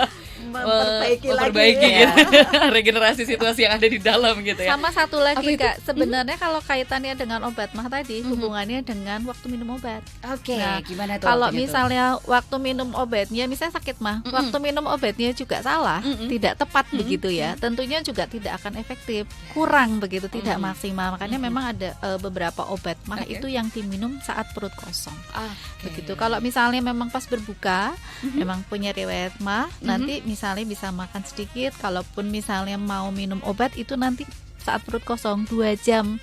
memperbaiki ya. lagi Regenerasi situasi yang ada di dalam gitu ya. Sama satu Apa lagi itu? Kak, sebenarnya kalau kaitannya dengan obat mah tadi hubungannya dengan waktu minum obat. Oke, Nah, gimana tuh? Kalau waktunya tuh? misalnya waktu minum obatnya, misalnya sakit mah, waktu minum obatnya juga salah, tidak tepat begitu ya, tentunya juga tidak akan efektif, kurang begitu, tidak maksimal. Makanya memang ada beberapa obat mah Oke. itu yang diminum saat perut kosong. Oke. Begitu. Kalau misalnya memang pas berbuka, memang punya riwayat mah, nanti misalnya bisa makan sedikit. Kalaupun misalnya mau minum obat itu nanti saat perut kosong 2 jam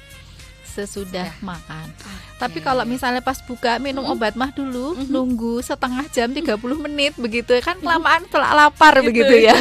sesudah makan. Tapi kalau misalnya pas buka minum obat mah dulu, nunggu setengah jam 30 menit begitu kan, kelamaan lapar begitu ya.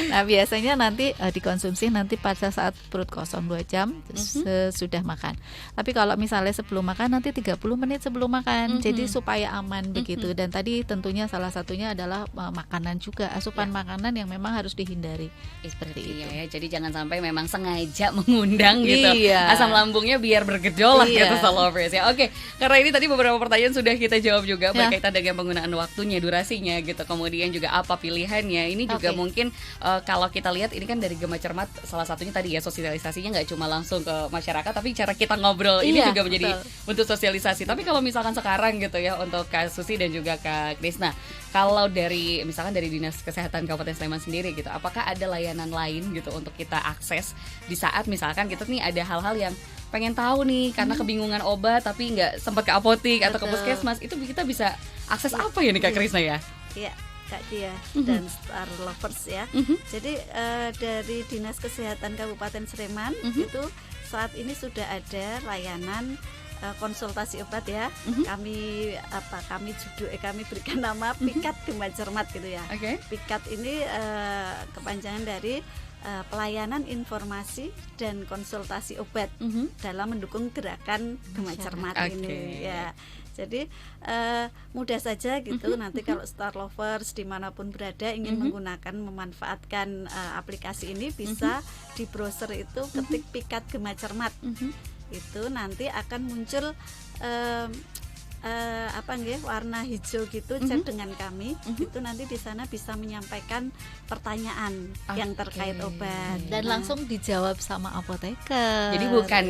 Nah, biasanya nanti dikonsumsi nanti pada saat perut kosong 2 jam sesudah makan. Tapi kalau misalnya sebelum makan nanti 30 menit sebelum makan. Jadi supaya aman begitu. Dan tadi tentunya salah satunya adalah makanan juga, asupan makanan yang memang harus dihindari. Seperti itu. Ya, jadi jangan sampai memang sengaja mengundang gitu Iya. asam lambungnya biar bergejolak Iya. gitu Solovers ya. Oke, karena ini tadi beberapa pertanyaan sudah kita jawab juga Ya. berkaitan dengan penggunaan waktunya, durasinya gitu. Kemudian juga apa pilihannya. Ini juga Oke. mungkin kalau kita lihat ini kan dari Gema Cermat salah satunya tadi ya, sosialisasinya nggak cuma langsung ke masyarakat tapi cara kita ngobrol ini Iya, juga menjadi betul. bentuk sosialisasi. Tapi kalau misalkan sekarang gitu ya untuk Kak Susi dan juga Kak Krisna, kalau dari misalkan dari Dinas Kesehatan Kabupaten Sleman sendiri gitu, apakah ada layanan lain gitu untuk kita akses di saat misalkan kita nih ada hal-hal yang pengen tahu nih karena kebingungan obat tapi nggak sempat ke apotik atau ke Betul. puskesmas, itu kita bisa akses apa ya nih Kak Krisna ya? ya Kak Dia dan Star Lovers ya. Jadi dari Dinas Kesehatan Kabupaten Sleman itu saat ini sudah ada layanan konsultasi obat ya. Kami kami berikan nama Pikat Gema Cermat gitu ya. Oke. Pikat ini kepanjangan dari pelayanan informasi dan konsultasi obat dalam mendukung gerakan Gema Cermat Oke. ini ya. Jadi mudah saja gitu. Nanti kalau Star Lovers dimanapun berada ingin menggunakan memanfaatkan aplikasi ini, bisa di browser itu ketik Pikat Gema Cermat. Itu nanti akan muncul warna hijau gitu, chat dengan kami. Itu nanti di sana bisa menyampaikan pertanyaan yang terkait obat Dan langsung dijawab sama apoteker. Jadi bukan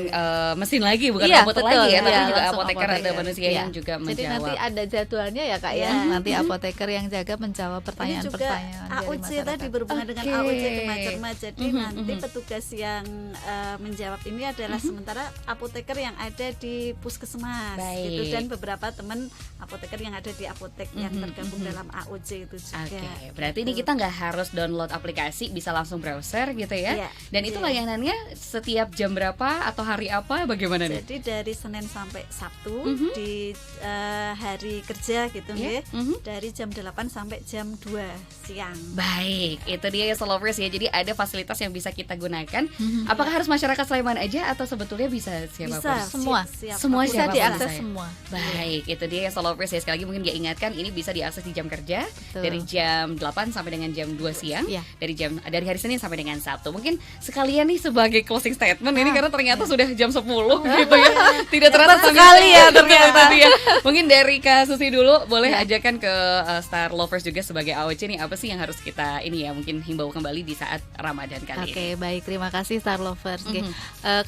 mesin lagi, bukan Iya, komputer betul. lagi ya, tapi Iya, juga langsung apoteker ada apoteker. manusia Iya. yang juga menjawab. Jadi nanti ada jadwalnya ya Kak ya. Iya. Nanti apoteker yang jaga menjawab ini juga pertanyaan-pertanyaan dari AOC masyarakat. tadi berhubungan dengan Oke. AOC Gema Cermat. Jadi nanti petugas yang menjawab ini adalah sementara apoteker yang ada di puskesmas gitu, Baik. dan beberapa teman apoteker yang ada di apotek yang tergabung dalam AOC itu juga. Oke, berarti ini Gitu. kita nggak harus download aplikasi, bisa langsung browser gitu ya. Iya, Dan itu iya. layanannya setiap jam berapa atau hari apa, bagaimana nih? Jadi dari Senin sampai Sabtu di hari kerja gitu Iya, nggih. Dari jam 8 sampai jam 2 siang. Baik, itu dia ya Solovers ya. Jadi ada fasilitas yang bisa kita gunakan. Apakah harus masyarakat Sleman aja atau sebetulnya bisa siapapun? Bisa Semua. Semua Bisa siapapun diakses bisa ya? semua. Baik, itu dia ya Solovers ya. Sekali lagi mungkin dia ingatkan, ini bisa diakses di jam kerja Betul. dari jam 8 sampai dengan jam 2 siang. Iya. Dari hari Senin sampai dengan Sabtu. Mungkin sekalian nih sebagai closing statement ini karena ternyata sudah jam 10 gitu ya. Tidak terasa Hebat sampai sekali ya ternyata ternyata. dia. Mungkin dari Kak Susi dulu boleh ajakan ke Star Lovers juga sebagai AOC nih, apa sih yang harus kita ini ya mungkin himbau kembali di saat Ramadan kali Oke, ini. baik, terima kasih Star Lovers. Oke,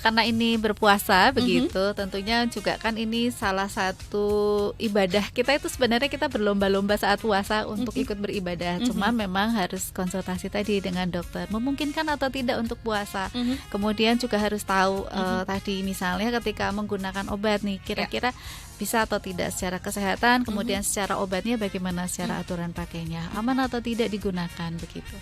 karena ini berpuasa begitu, tentunya juga kan ini salah satu ibadah kita, itu sebenarnya kita berlomba-lomba saat puasa untuk ikut beribadah. Cuma memang harus konsultasi tadi dengan dokter, memungkinkan atau tidak untuk puasa. Kemudian juga harus tahu tadi misalnya ketika menggunakan obat nih, kira-kira bisa atau tidak secara kesehatan, kemudian secara obatnya bagaimana secara aturan pakainya, aman atau tidak digunakan begitu.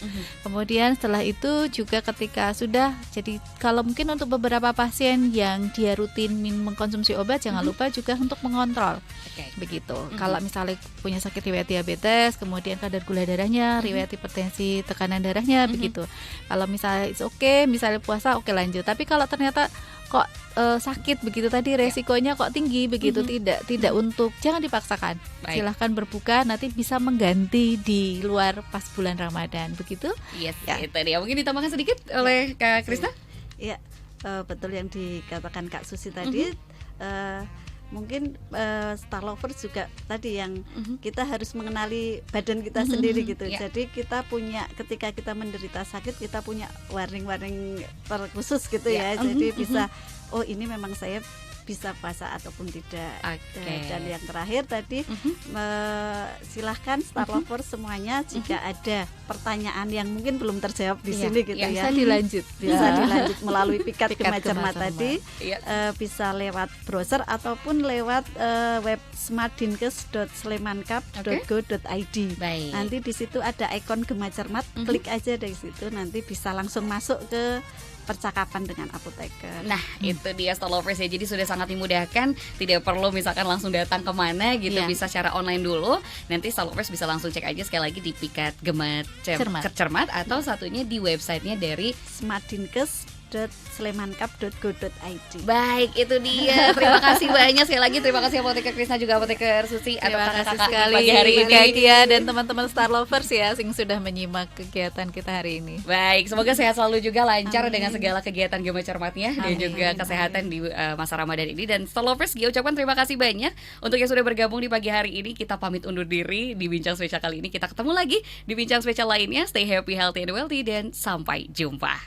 Kemudian setelah itu juga ketika sudah, jadi kalau mungkin untuk beberapa pasien yang dia rutin mengkonsumsi obat, jangan lupa juga untuk mengontrol. Begitu. Kalau misalnya punya sakit riwayat diabetes, kemudian kadar gula darahnya, riwayat hipertensi, tekanan darahnya begitu. Kalau misalnya oke, misalnya puasa oke lanjut. Tapi kalau ternyata kok sakit begitu tadi, resikonya kok tinggi begitu, tidak untuk, jangan dipaksakan. Silahkan berbuka, nanti bisa mengganti di luar pas bulan Ramadan begitu. Yes, itu dia. Mungkin ditambahkan sedikit oleh Kak Krisna? Iya, betul yang dikatakan Kak Susi tadi. Mungkin Star Lovers juga tadi yang kita harus mengenali badan kita sendiri gitu. Jadi kita punya, ketika kita menderita sakit, kita punya warning-warning terkhusus gitu ya. Jadi bisa, oh ini memang saya bisa puasa ataupun tidak. Dan yang terakhir tadi, silahkan Star Lovers semuanya, jika ada pertanyaan yang mungkin belum terjawab di sini gitu ya, bisa dilanjut melalui pikat Gema Cermat tadi, bisa lewat browser ataupun lewat web smartdinkes.slemankap.go.id. Nanti di situ ada ikon Gema Cermat, klik aja dari situ, nanti bisa langsung masuk ke percakapan dengan apoteker. Nah, itu dia Star Lovers ya. Jadi sudah sangat dimudahkan, tidak perlu misalkan langsung datang kemana gitu, bisa secara online dulu. Nanti Star Lovers bisa langsung cek aja sekali lagi di pikat Gema Cermat atau satunya di websitenya dari smartdinkes.slemankap.go.id. Baik, itu dia. Terima kasih banyak sekali lagi. Terima kasih Apoteker Krisna, juga Apoteker Susi. Terima kasih sekali pagi hari ini Kak Kia dan teman-teman Star Lovers ya, yang sudah menyimak kegiatan kita hari ini. Baik, semoga sehat selalu juga, lancar dengan segala kegiatan Gema Cermatnya dan juga kesehatan di masa Ramadan ini. Dan Star Lovers, Gia ucapkan terima kasih banyak untuk yang sudah bergabung di pagi hari ini. Kita pamit undur diri di Bincang Spesial kali ini. Kita ketemu lagi di Bincang Spesial lainnya. Stay happy, healthy, and wealthy, dan sampai jumpa.